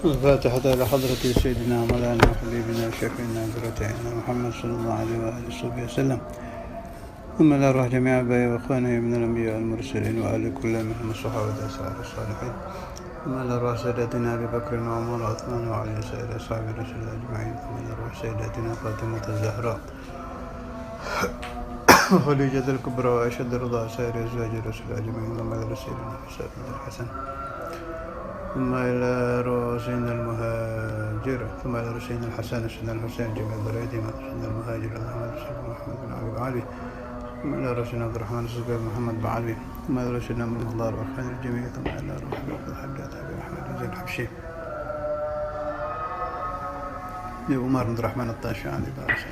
الفاتحة إلى حضرة سيدنا مولانا وحبيبنا وشفينا برتعنا محمد صلى الله عليه وآله وصحبه وسلم. ثم إلى روح جميع أبائي وإخواني من الأنبياء والمرسلين وآل كل منهم الصحابة والأنصار الصالحين. ثم إلى روح سيداتنا أبي بكر وعمر وعثمان وعلي سائر أصحاب رسول الله أجمعين. ثم إلى روح سيداتنا فاطمة الزهراء وخديجة الكبرى وأشد رضا سائر أزواج رسول الله أجمعين. ثم إلى سيدنا حسين بن الحسن ثم إلى رسولنا المهاجر ثم إلى رسولنا الحسن سيدنا الحسين جميع ذريته سيدنا المهاجر اللهم صل على محمد بن أبي علي. ثم إلى رسولنا عبد الرحمن الزبير محمد بن علي. ثم إلى رسولنا من الله وأخوان الجميع. ثم إلى روح الحجاج أبي أحمد زين الحبشي لعمر بن الرحمن الطاشي علي بارس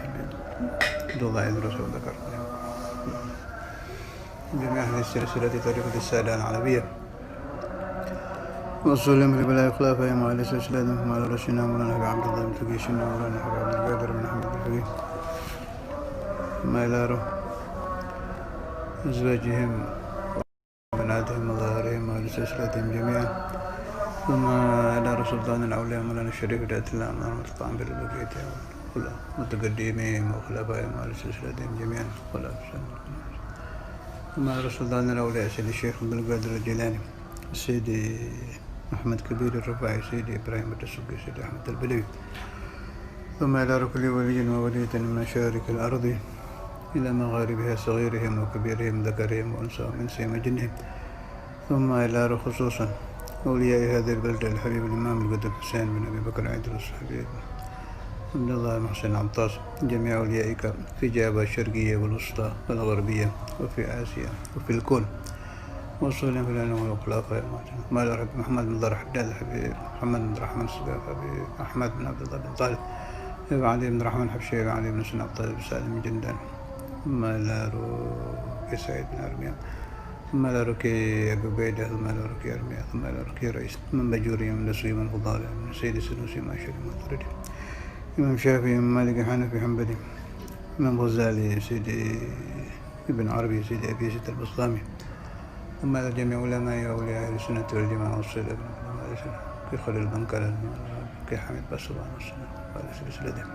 عبد الله يدرس وذكر جميع أهل السلسلة طريقة السادة العربية وصول الأمر بلا إخلاف أيما على سلسلة مع رسولنا مولانا أبي عبد الله بن فقيه شنا مولانا أبي عبد القادر بن أحمد الفقيه. ثم إلى روح أزواجهم وبناتهم وظاهرهم وأهل سلسلتهم جميعا. ثم إلى رسول الله الأولياء مولانا الشريف ذات الله أمام الطعام بالبقية متقدمين وخلفائهم وأهل سلسلتهم جميعا. ثم إلى رسول الله الأولياء سيدي الشيخ عبد القادر الجيلاني سيدي أحمد كبير الرفاعي سيدي إبراهيم الدسوقي سيدي أحمد البلوي. ثم إلى كل ولي وولية من مشارق الأرض إلى مغاربها صغيرهم وكبيرهم ذكرهم وأنثاهم وإنسهم وجنهم. ثم إلى خصوصا أولياء هذه البلدة الحبيب الإمام القدس حسين بن أبي بكر عيدروس حبيب عبد الله محسن عطاس جميع أوليائك في جابة الشرقية والوسطى والغربية وفي آسيا وفي الكون وصولهم في العلم والخلافة مال محمد بن ضر حداد حبيب محمد بن الرحمن السقاف حبيب أحمد بن عبد الله بن طالب علي بن الرحمن حبشي علي بن سنة طالب سالم جندان. ثم إلى روكي سعيد بن أرميا. ثم إلى روكي أبو بيدة. ثم إلى روكي أرميا. ثم إلى روكي رئيس من بجوري من نسوي من فضالة من سيد السنوسي ماشري من طردي إمام شافعي من مالك حنفي حنبلي من غزالي سيدي ابن عربي سيدي أبي سيد البسطامي. ثم إلى جميع علماء وأولياء أهل السنة والجماعة والصلة كي خليل بن كلال كي حميد بسران والسنة وعلى سلسلتهم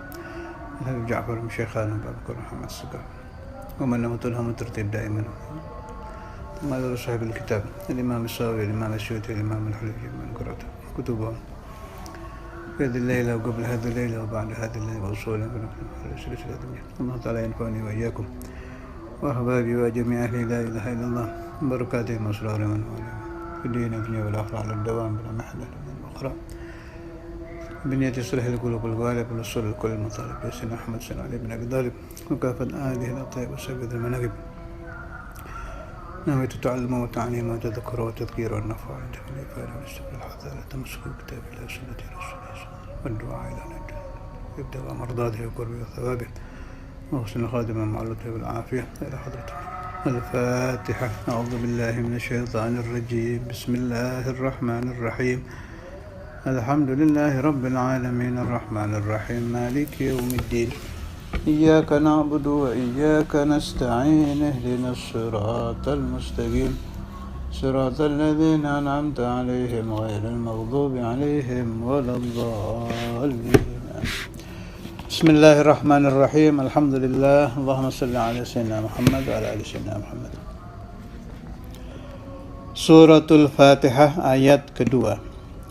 الحبيب جعفر بن شيخان وأبو بكر محمد السقاف ومن له تلهم الترتيب دائما. ثم إلى صاحب الكتاب الإمام الساوي الإمام السيوطي الإمام الحليفي من قرأت كتبهم في هذه الليلة وقبل هذه الليلة وبعد هذه الليلة وصولا في سلسلة الله تعالى ينفعني وإياكم وأحبابي وجميع أهل لا إله إلا الله بركاتهم وأسرارهم في الدين الدنيا والآخرة على الدوام بلا محل أخرى بنية صلح القلوب الغالب والوصول لكل المطالب سيدنا أحمد سيدنا علي بن أبي طالب وكافة آله الأطيب وسبيل المناقب. نويت تعلم وتعليم وتذكر وتذكير والنفع عند الإفادة والاستقبال الحضارة تمسك بكتاب الله وسنة رسول الله والدعاء إلى نجاة يبدأ مرضاته وقربه وثوابه وحسن خادما مع اللطف والعافية. إلى حضرته الفاتحة. أعوذ بالله من الشيطان الرجيم. بسم الله الرحمن الرحيم. الحمد لله رب العالمين الرحمن الرحيم مالك يوم الدين إياك نعبد وإياك نستعين اهدنا الصراط المستقيم صراط الذين أنعمت عليهم غير المغضوب عليهم ولا الضالين. بسم الله الرحمن الرحيم. الحمد لله. اللهم صل على سيدنا محمد وعلى آل سيدنا محمد. سورة الفاتحة آيات kedua.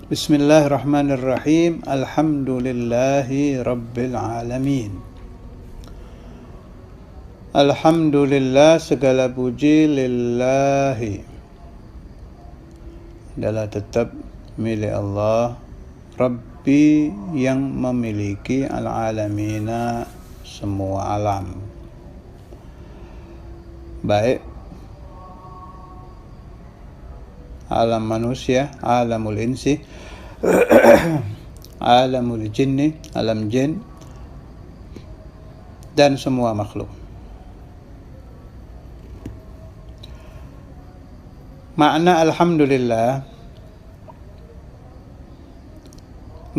Bismillahirrahmanirrahim. Alhamdulillahi Rabbil Alamin. Alhamdulillah, segala puji lillahi adalah tetap milik Allah Rabbi yang memiliki al-alamina semua alam, baik alam manusia, alamul insi, alamul jinni, alam jin, dan semua makhluk. Makna alhamdulillah,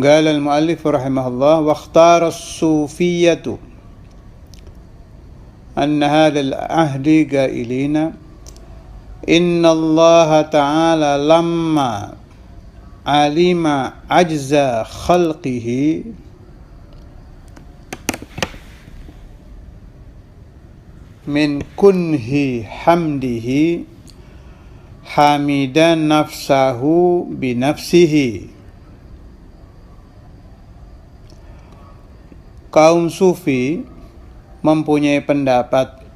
قال المؤلف رحمه الله: واختار الصوفية أن هذا العهد قائلين إن الله تعالى لما alima ajza khalqihi min kunhi hamdihi hamidan nafsahu binafsihi. Kaum sufi mempunyai pendapat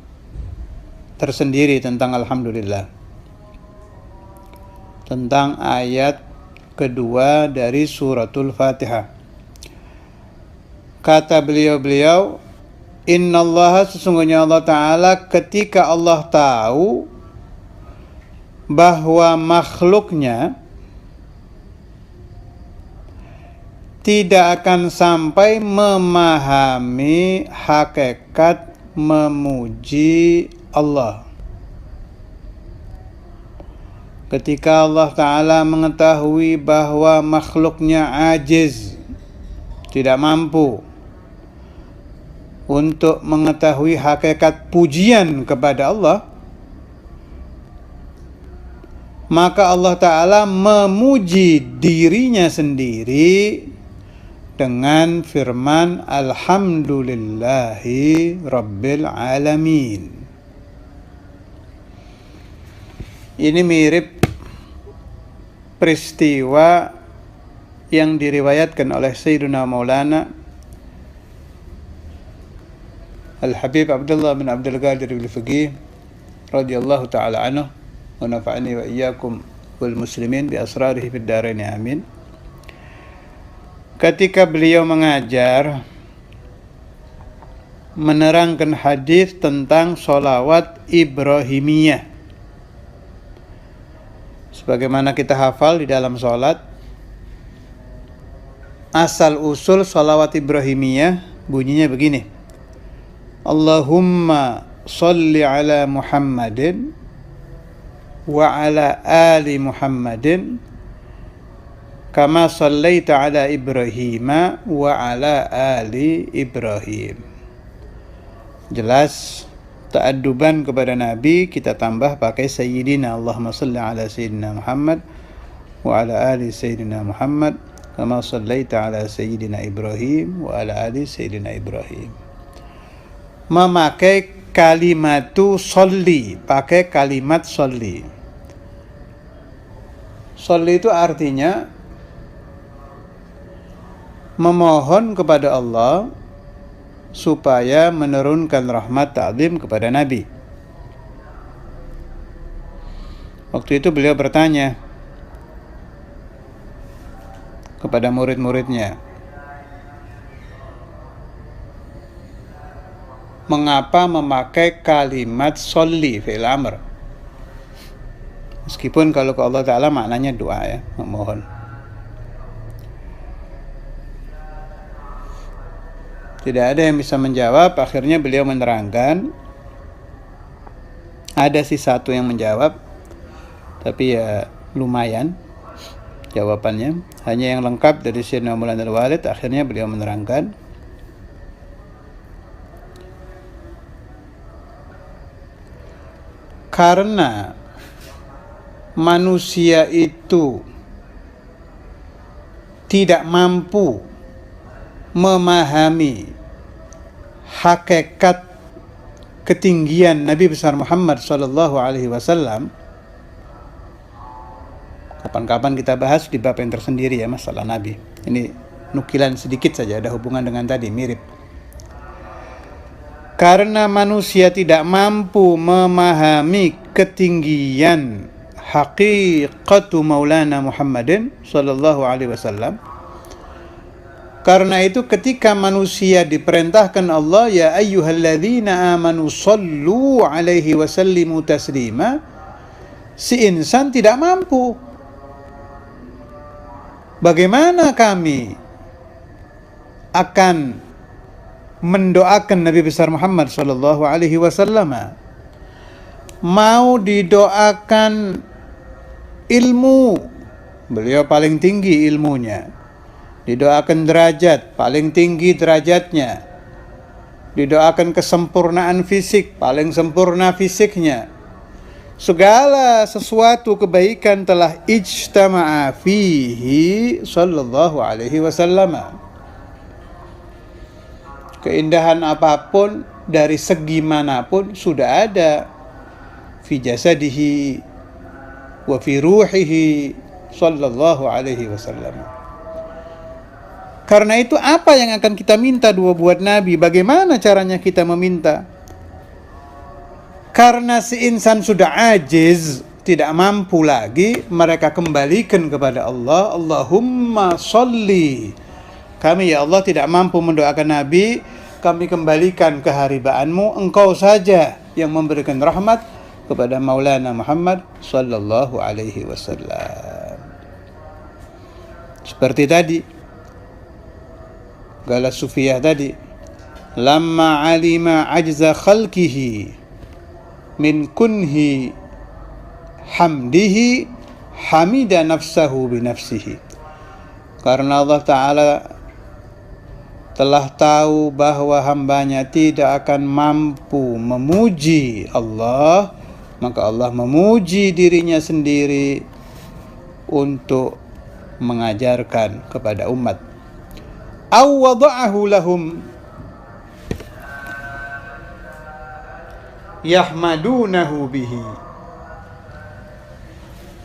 tersendiri tentang alhamdulillah, tentang ayat kedua dari suratul Fatihah. Kata beliau-beliau, innallaha, sesungguhnya Allah Ta'ala, ketika Allah tahu bahwa makhluknya tidak akan sampai memahami hakikat memuji Allah. Ketika Allah Ta'ala mengetahui bahwa makhluknya ajiz, tidak mampu untuk mengetahui hakikat pujian kepada Allah, maka Allah Ta'ala memuji dirinya sendiri dengan firman alhamdulillahi rabbil alamin. Ini mirip peristiwa yang diriwayatkan oleh Sayyiduna Maulana Al-Habib Abdullah bin Abdul Qadir Al-Faqih radhiyallahu ta'ala anhu wa nafa'ani wa iyyakum wal muslimin bi asrarihi fid dharain amin. Ketika beliau mengajar menerangkan hadis tentang sholawat Ibrahimiyah, sebagaimana kita hafal di dalam sholat, asal usul sholawat Ibrahimiyah bunyinya begini: Allahumma sholli ala Muhammadin wa ala ali Muhammadin kama shallaita ala Ibrahim wa ala ali Ibrahim. Jelas ta'adduban kepada Nabi, kita tambah pakai Sayyidina, Allahumma sholli ala Sayyidina Muhammad wa ala ali Sayyidina Muhammad kama shallaita ala Sayyidina Ibrahim wa ala ali Sayyidina Ibrahim. Memakai kalimatu sholli, pakai kalimat sholli. Sholli itu artinya memohon kepada Allah supaya menurunkan rahmat ta'zim kepada Nabi. Waktu itu beliau bertanya kepada murid-muridnya, mengapa memakai kalimat sholli fi'il amr? Meskipun kalau ke Allah Ta'ala maknanya doa, ya, memohon. Tidak ada yang bisa menjawab. Akhirnya beliau menerangkan. Ada sih satu yang menjawab, tapi ya lumayan jawabannya. Hanya yang lengkap dari Sayyidina Maulana Al-Walid. Akhirnya beliau menerangkan, karena manusia itu tidak mampu memahami hakikat ketinggian Nabi besar Muhammad sallallahu alaihi wasallam. Kapan-kapan kita bahas di bab yang tersendiri, ya, masalah Nabi. Ini nukilan sedikit saja, ada hubungan dengan tadi, mirip. Karena manusia tidak mampu memahami ketinggian haqiqatu Maulana Muhammadin sallallahu alaihi wasallam, karena itu ketika manusia diperintahkan Allah, ya ayyuhalladzina amanu sallu alaihi wasallimu taslima, si insan tidak mampu. Bagaimana kami akan mendoakan Nabi besar Muhammad sallallahu alaihi wasallam? Mau didoakan ilmu, beliau paling tinggi ilmunya. Didoakan derajat, paling tinggi derajatnya. Didoakan kesempurnaan fisik, paling sempurna fisiknya. segala sesuatu kebaikan telah ijtama'a fihi sallallahu alaihi wasallam. Keindahan apapun dari segi manapun sudah ada fi jasadihi wa fi ruhihi sallallahu alaihi wasallam. Karena itu apa yang akan kita minta buat Nabi? Bagaimana caranya kita meminta? Karena si insan sudah ajiz, tidak mampu lagi, mereka kembalikan kepada Allah. Allahumma sholli. Kami ya Allah tidak mampu mendoakan Nabi, kami kembalikan keharibaanmu, engkau saja yang memberikan rahmat kepada Maulana Muhammad sallallahu alaihi wasallam. Seperti tadi Galas Sufiyah tadi, lamma alima ajza khalqihi min kunhi hamdihi hamida nafsahu binafsihi. Karena Allah Ta'ala telah tahu bahwa hambanya tidak akan mampu memuji Allah, maka Allah memuji dirinya sendiri untuk mengajarkan kepada umat. Aw wada'ahu lahum yahmadunahu bihi.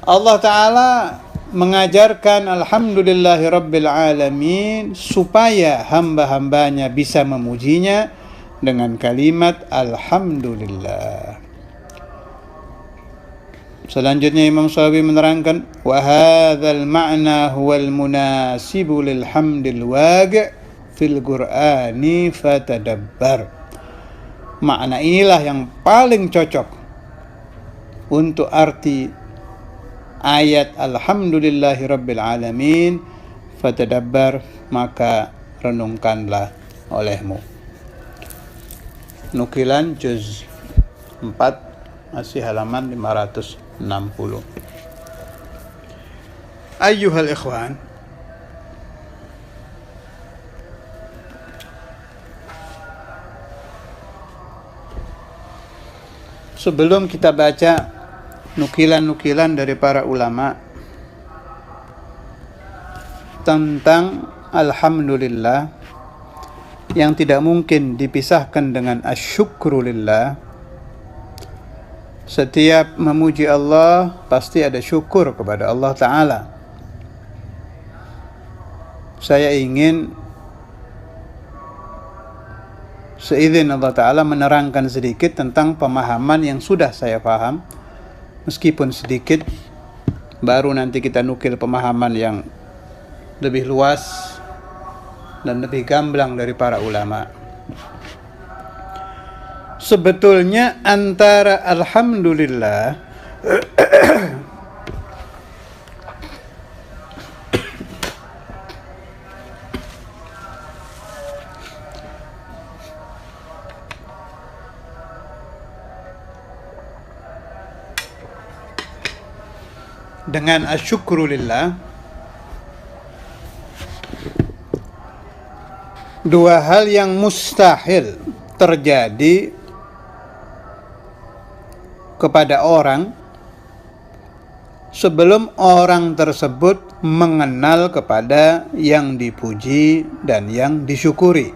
Allah Ta'ala mengajarkan alhamdulillahi rabbil alamin supaya hamba-hambanya bisa memujinya dengan kalimat alhamdulillah. Selanjutnya Imam Syafi'i menerangkan, wa hadzal ma'na huwal munasibu lil hamdil waqi' fil Qur'ani fatadabbar. Makna inilah yang paling cocok untuk arti ayat alhamdulillahi rabbil alamin fatadabbar, maka renungkanlah olehmu. Nukilan juz 4 masih halaman 560. Ayyuhal ikhwan, sebelum kita baca nukilan-nukilan dari para ulama tentang alhamdulillah yang tidak mungkin dipisahkan dengan asyukrulillah. Setiap memuji Allah pasti ada syukur kepada Allah Ta'ala. Saya ingin seizin Allah Ta'ala menerangkan sedikit tentang pemahaman yang sudah saya paham, meskipun sedikit, baru nanti kita nukil pemahaman yang lebih luas dan lebih gamblang dari para ulama. Sebetulnya antara alhamdulillah dengan asyukrulillah dua hal yang mustahil terjadi kepada orang sebelum orang tersebut mengenal kepada yang dipuji dan yang disyukuri.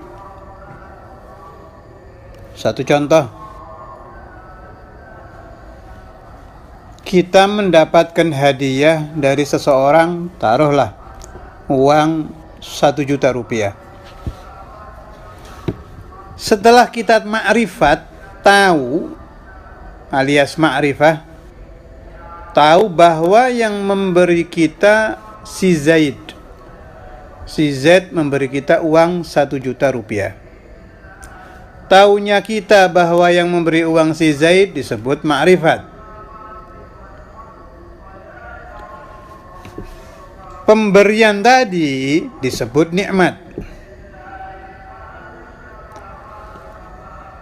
Satu contoh, kita mendapatkan hadiah dari seseorang, taruhlah uang 1 juta rupiah. Setelah kita ma'rifat, tahu alias ma'rifah, tahu bahwa yang memberi kita si Zaid. Si Z memberi kita uang 1 juta rupiah. Taunya kita bahwa yang memberi uang si Zaid disebut ma'rifat. Pemberian tadi disebut nikmat.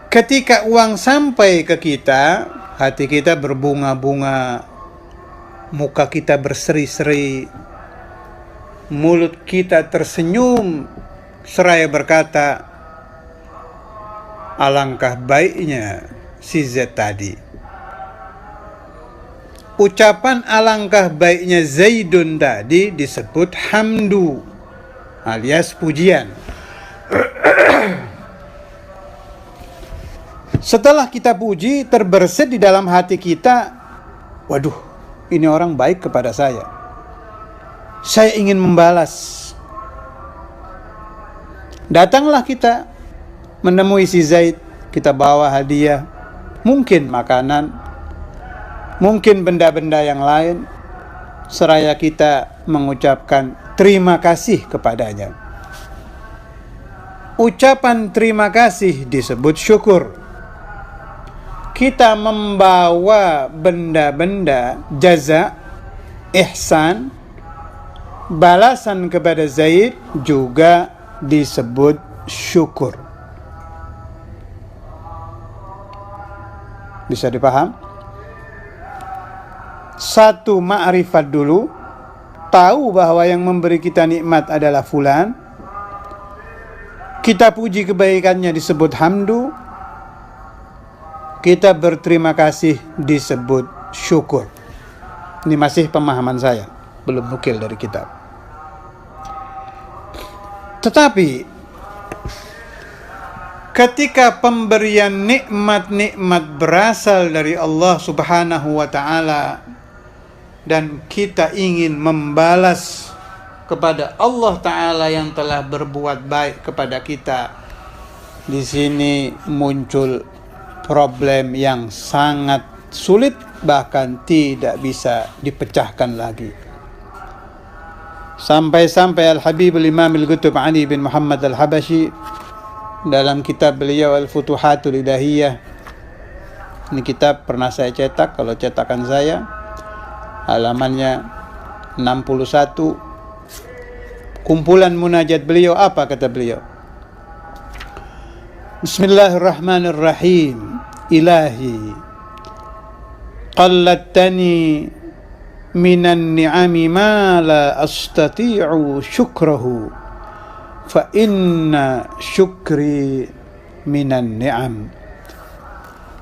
Ketika uang sampai ke kita, hati kita berbunga-bunga, muka kita berseri-seri, mulut kita tersenyum seraya berkata, alangkah baiknya si Z tadi. ucapan alangkah baiknya Zaidun tadi disebut hamdu alias pujian. Setelah kita puji, terbersit di dalam hati kita, waduh, ini orang baik kepada saya. Saya ingin membalas. Datanglah kita menemui si Zaid, kita bawa hadiah, mungkin makanan, mungkin benda-benda yang lain, seraya kita mengucapkan terima kasih kepadanya. Ucapan terima kasih disebut syukur. Kita membawa benda-benda jaza, ihsan, balasan kepada Zaid juga disebut syukur. Bisa dipaham? Satu, ma'rifat dulu, tahu bahwa yang memberi kita nikmat adalah fulan. Kita puji kebaikannya disebut hamdu. Kita berterima kasih disebut syukur. Ini masih pemahaman saya, belum nukil dari kitab. Tetapi ketika pemberian nikmat-nikmat berasal dari Allah Subhanahu wa ta'ala dan kita ingin membalas kepada Allah Ta'ala yang telah berbuat baik kepada kita, di sini muncul problem yang sangat sulit, bahkan tidak bisa dipecahkan lagi. Sampai-sampai Al-Habibul Imam Al-Qutb Ali bin Muhammad Al-Habashi dalam kitab beliau Al-Futuhatul Ilahiyah, ini kitab pernah saya cetak, kalau cetakan saya halamannya 61, kumpulan munajat beliau, apa kata beliau? Bismillahirrahmanirrahim. Ilahi qallattani minan ni'ami ma la astati'u syukrahu fa inna syukri minan ni'am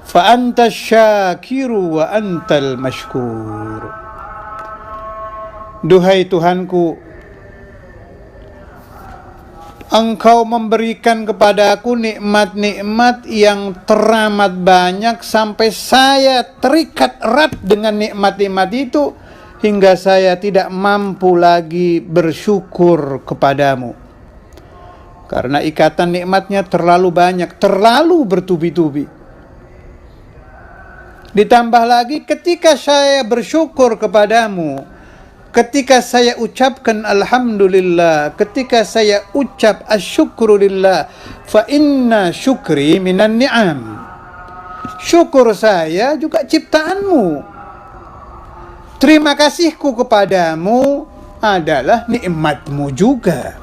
fa anta syakiru wa antal mashkur. Duhai Tuhanku, Engkau memberikan kepada aku nikmat-nikmat yang teramat banyak sampai saya terikat erat dengan nikmat-nikmat itu hingga saya tidak mampu lagi bersyukur kepadamu. Karena ikatan nikmatnya terlalu banyak, terlalu bertubi-tubi. Ditambah lagi ketika saya bersyukur kepadamu, ketika saya ucapkan alhamdulillah, ketika saya ucap asyukrulillah, fa inna syukri minan ni'am. Syukur saya juga ciptaanmu. Terima kasihku kepadamu adalah nikmatmu juga.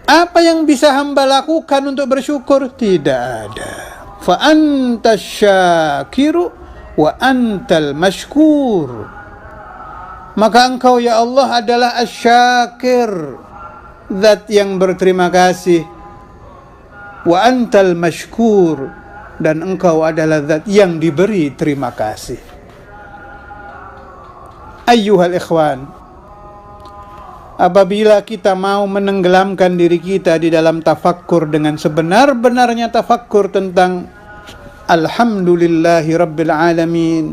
Apa yang bisa hamba lakukan untuk bersyukur? Tidak ada. Fa anta syakiru wa antal mashkur. Maka engkau ya Allah adalah asyakir, zat yang berterima kasih, wa antal mashkur, dan engkau adalah zat yang diberi terima kasih. Ayyuhal ikhwan, apabila kita mau menenggelamkan diri kita di dalam tafakkur dengan sebenar-benarnya tafakkur tentang alhamdulillahi rabbil alamin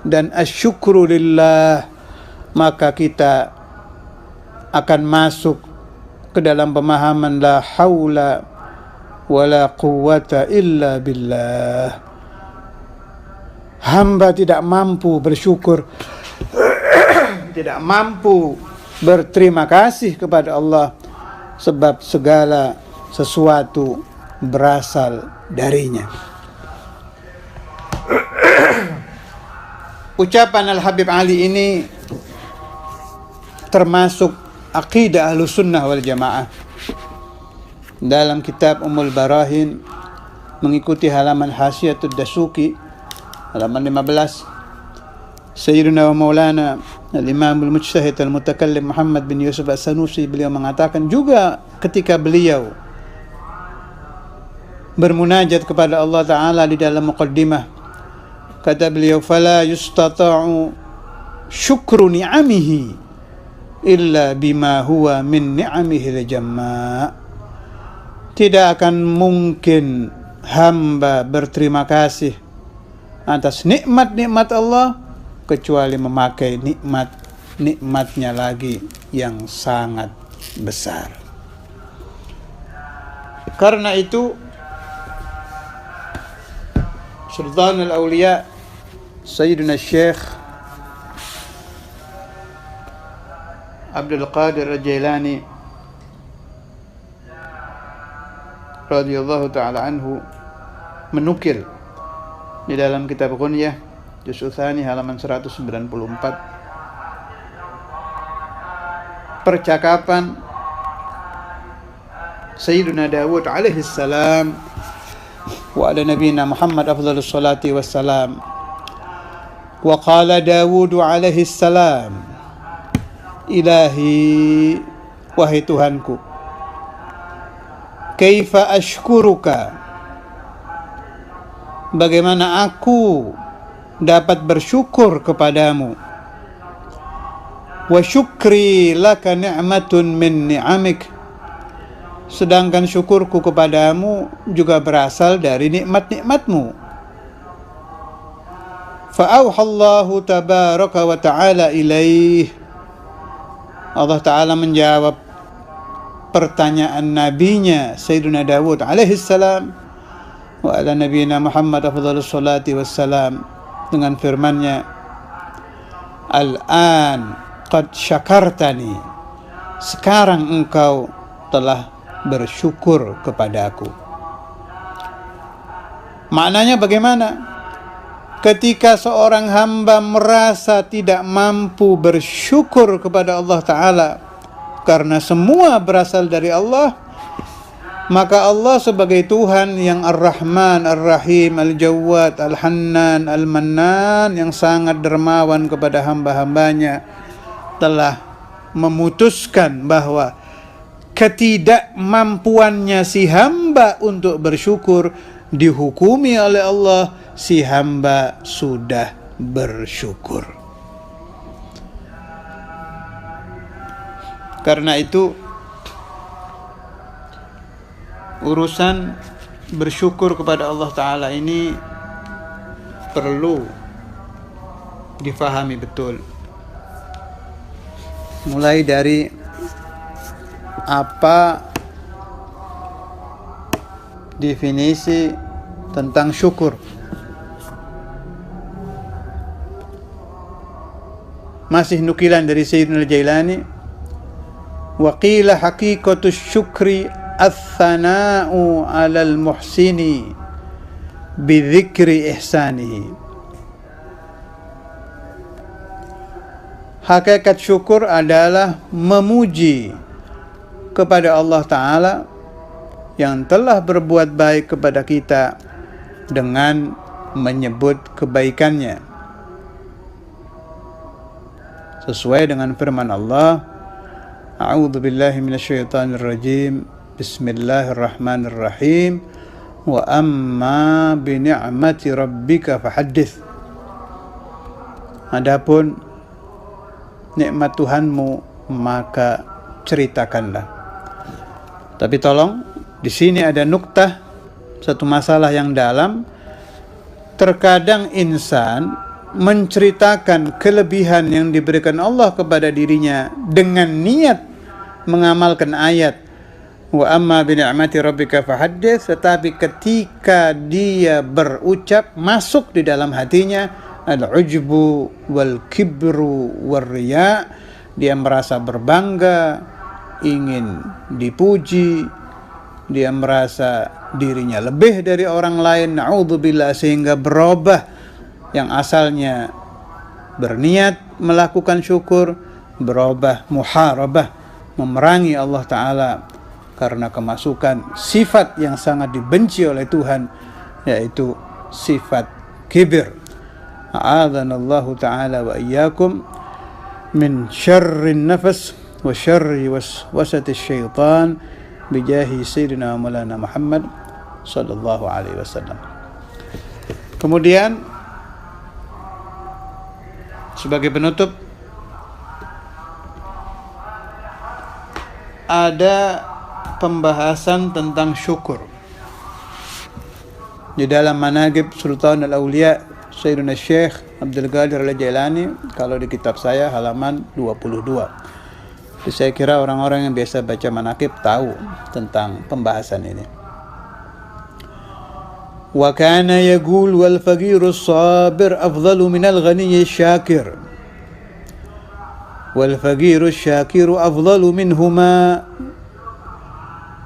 dan asyukrulillah, maka kita akan masuk ke dalam pemahaman la haula wala quwwata illa billah. Hamba tidak mampu bersyukur, tidak mampu berterima kasih kepada Allah, sebab segala sesuatu berasal darinya. Ucapan Al-Habib Ali ini termasuk aqidah Ahlussunnah wal Jamaah. Dalam kitab Ummul Barahin, mengikuti halaman Hasyiatud Dasuki halaman 15, Sayyidina wa Maulana Al-Imam Al-Mujtahid Al-Mutakallim Muhammad bin Yusuf As-Sanusi, beliau mengatakan juga ketika beliau bermunajat kepada Allah Ta'ala di dalam muqaddimah. Kata beliau, fala yustata'u syukru ni'amihi illa bima huwa min ni'amihi al-jamma. Tidak akan mungkin hamba berterima kasih atas nikmat-nikmat Allah kecuali memakai nikmatnya lagi yang sangat besar. Karena itu Sultan al-Awliya Sayyidina Syekh Abdul Qadir Al-Jailani radhiyallahu ta'ala anhu menukil di dalam kitab Ghunyah juz tsani halaman 194 percakapan Sayyidina Dawud alaihi salam wa ala nabiyina Muhammad afdhalus salati wassalam. Wa qala Dawud alaihi salam, Ilahi, wahai Tuhanku, kaifa ashkuruka, bagaimana aku dapat bersyukur kepadamu, wa syukri laka ni'matun min ni'amik, sedangkan syukurku kepadamu juga berasal dari nikmat-nikmatmu. Fa'auhallahu tabaraka wa ta'ala ilaih, Allah Ta'ala menjawab pertanyaan nabinya Sayyidina Dawud alaihi salam wa ala nabiyina Muhammad afdhalus salati wassalam dengan firman-Nya, Al-an qad syakartani, sekarang engkau telah bersyukur kepadaku. Maknanya bagaimana? Ketika seorang hamba merasa tidak mampu bersyukur kepada Allah Ta'ala karena semua berasal dari Allah, maka Allah sebagai Tuhan yang Ar-Rahman, Ar-Rahim, Al-Jawad, Al-Hannan, Al-Mannan, yang sangat dermawan kepada hamba-hambanya, telah memutuskan bahwa ketidakmampuannya si hamba untuk bersyukur dihukumi oleh Allah, si hamba sudah bersyukur. Karena itu urusan bersyukur kepada Allah Ta'ala ini perlu difahami betul. Mulai dari apa definisi tentang syukur. Masih nukilan dari Sayyidina Al-Jailani, wa qila haqiqatus syukri ats-tsana'u 'alal muhsini bi dzikri ihsanihi. Hakikat syukur adalah memuji kepada Allah Ta'ala yang telah berbuat baik kepada kita dengan menyebut kebaikannya. Sesuai dengan firman Allah, A'udzu billahi minasyaitonir rajim, Bismillahirrahmanirrahim, wa amma bi ni'mati rabbika fahaddits. Adapun nikmat Tuhanmu maka ceritakanlah. Tapi tolong, di sini ada nuktah, satu masalah yang dalam. Terkadang insan menceritakan kelebihan yang diberikan Allah kepada dirinya dengan niat mengamalkan ayat wa amma bi ni'mati rabbika fahaddits, tetapi ketika dia berucap masuk di dalam hatinya al-ujbu wal kibru war riya, dia merasa berbangga, ingin dipuji, dia merasa dirinya lebih dari orang lain, na'udzubillah, sehingga berubah yang asalnya berniat melakukan syukur, berubah muharabah, memerangi Allah Ta'ala karena kemasukan sifat yang sangat dibenci oleh Tuhan, yaitu sifat kibir. A'adhanallahu ta'ala wa iyyakum min syarrin nafas wa syarri waswasati syaitan bijahi sayyidina Maulana Muhammad sallallahu alaihi wasallam. Kemudian sebagai penutup ada pembahasan tentang syukur di dalam Manaqib Sultan Al-Auliya Sayyidina Syekh Abdul Qadir Al-Jailani, kalau di kitab saya halaman 22. Jadi saya kira orang-orang yang biasa baca Manaqib tahu tentang pembahasan ini. Wa kana yaqul wal faqirus sabir afdalu minal ghaniyyi syakir wal faqirus syakiru afdalu minhuma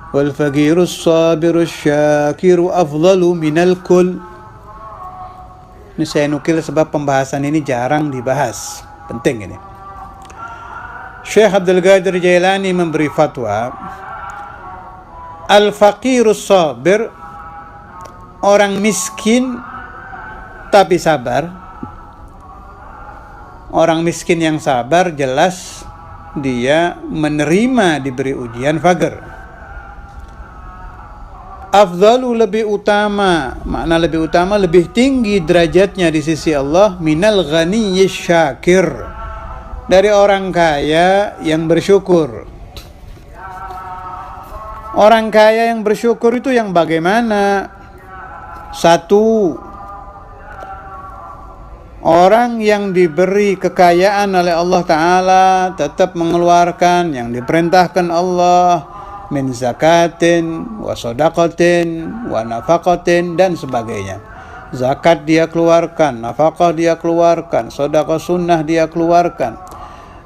wal faqirus sabirus syakiru afdalu minal kull. Ini saya nukil sebab pembahasan ini jarang dibahas, penting ini. Syekh Abdul Qadir Jailani memberi fatwa, al-faqirus sabir, orang miskin tapi sabar. Orang miskin yang sabar jelas dia menerima diberi ujian faqir. Afdalu, lebih utama, makna lebih utama, lebih tinggi derajatnya di sisi Allah, minal ghaniyyi syakir, dari orang kaya yang bersyukur. Orang kaya yang bersyukur itu yang bagaimana? Satu, orang yang diberi kekayaan oleh Allah Ta'ala tetap mengeluarkan yang diperintahkan Allah, min zakatin, wa sodaqatin, wa nafaqatin, dan sebagainya. Zakat dia keluarkan, nafaqah dia keluarkan, sedekah sunnah dia keluarkan.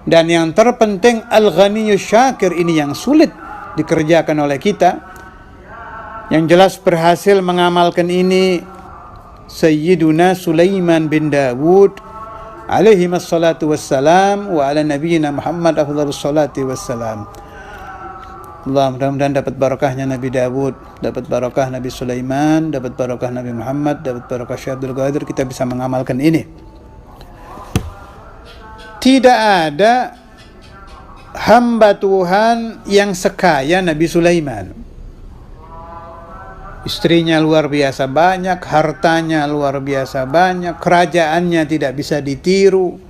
Dan yang terpenting al-ghaniyyu syakir, ini yang sulit dikerjakan oleh kita. Yang jelas berhasil mengamalkan ini Sayyiduna Sulaiman bin Dawud alaihi wassalatu wassalam, wa ala nabiyyina Muhammad afdhalus salati wassalam. Allah, mudah-mudahan dapat barakahnya Nabi Dawud, dapat barakah Nabi Sulaiman, dapat barakah Nabi Muhammad, dapat barakah Syekh Abdul Qadir, kita bisa mengamalkan ini. Tidak ada hamba Tuhan yang sekaya Nabi Sulaiman. Istrinya luar biasa banyak, hartanya luar biasa banyak, kerajaannya tidak bisa ditiru.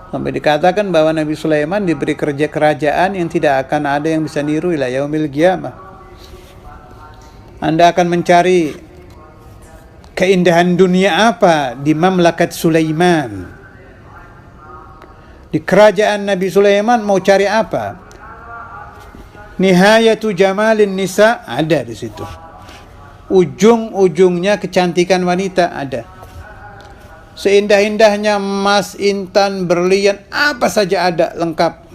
Sampai dikatakan bahwa Nabi Sulaiman diberi kerajaan yang tidak akan ada yang bisa niru ila yaumil qiyamah. Anda akan mencari keindahan dunia apa di mamlakat Sulaiman? Di kerajaan Nabi Sulaiman mau cari apa? Nihayatu jamalin nisa ada di situ. Ujung-ujungnya kecantikan wanita ada. Seindah-indahnya emas, intan, berlian, apa saja ada, lengkap.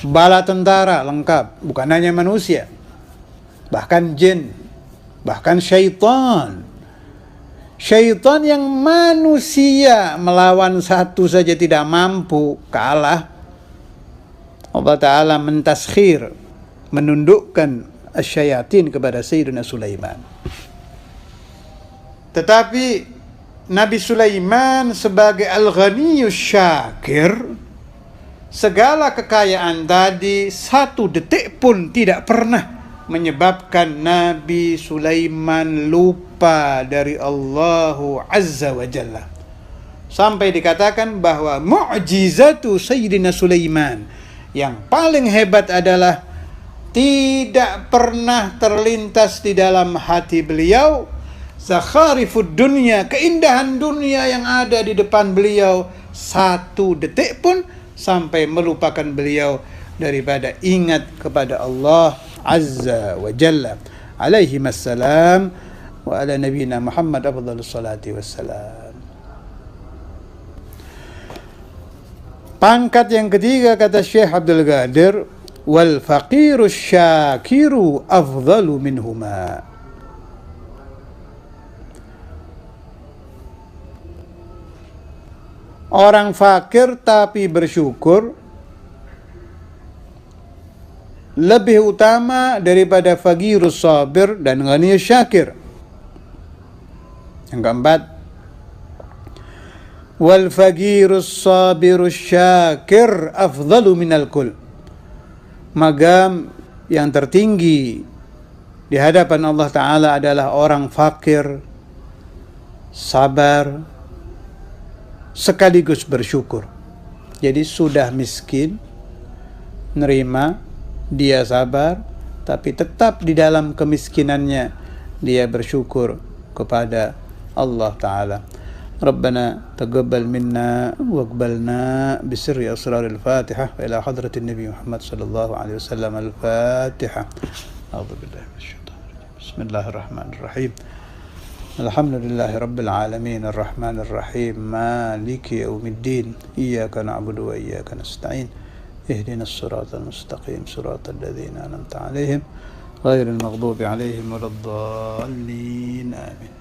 Bala tentara lengkap, bukan hanya manusia, bahkan jin, bahkan syaitan. Syaitan yang manusia melawan satu saja tidak mampu, kalah. Allah Ta'ala mentaskhir, menundukkan asyayatin kepada Sayyidina Sulaiman. Tetapi Nabi Sulaiman sebagai al-ghaniyyu syakir, segala kekayaan tadi satu detik pun tidak pernah menyebabkan Nabi Sulaiman lupa dari Allah Azza wa Jalla. Sampai dikatakan bahwa mu'jizatu Sayyidina Sulaiman, yang paling hebat adalah tidak pernah terlintas di dalam hati beliau zakharifud dunia, keindahan dunia yang ada di depan beliau satu detik pun sampai melupakan beliau daripada ingat kepada Allah Azza wa Jalla. Alaihi assalam wa ala nabiyina Muhammad afdhalus salati wassalam. Pangkat yang ketiga kata Syekh Abdul Qadir, wal faqirus syakiru afdhalu minhuma. Orang fakir tapi bersyukur lebih utama daripada faqirus sabir dan ghaniyus syakir. Yang keempat, wal faqirus sabirus syakir afdalu minal kull. Maqam yang tertinggi di hadapan Allah Ta'ala adalah orang fakir, sabar, sekaligus bersyukur. Jadi sudah miskin, nerima, dia sabar, tapi tetap di dalam kemiskinannya dia bersyukur kepada Allah Ta'ala. ربنا تقبل منا واقبلنا بسر أسرار الفاتحة وإلى حضرة النبي محمد صلى الله عليه وسلم. الفاتحة. أعوذ بالله من الشيطان الرجيم. بسم الله الرحمن الرحيم. الحمد لله رب العالمين الرحمن الرحيم مالك يوم الدين إياك نعبد وإياك نستعين اهدنا الصراط المستقيم صراط الذين أنعمت عليهم غير المغضوب عليهم ولا الضالين آمين.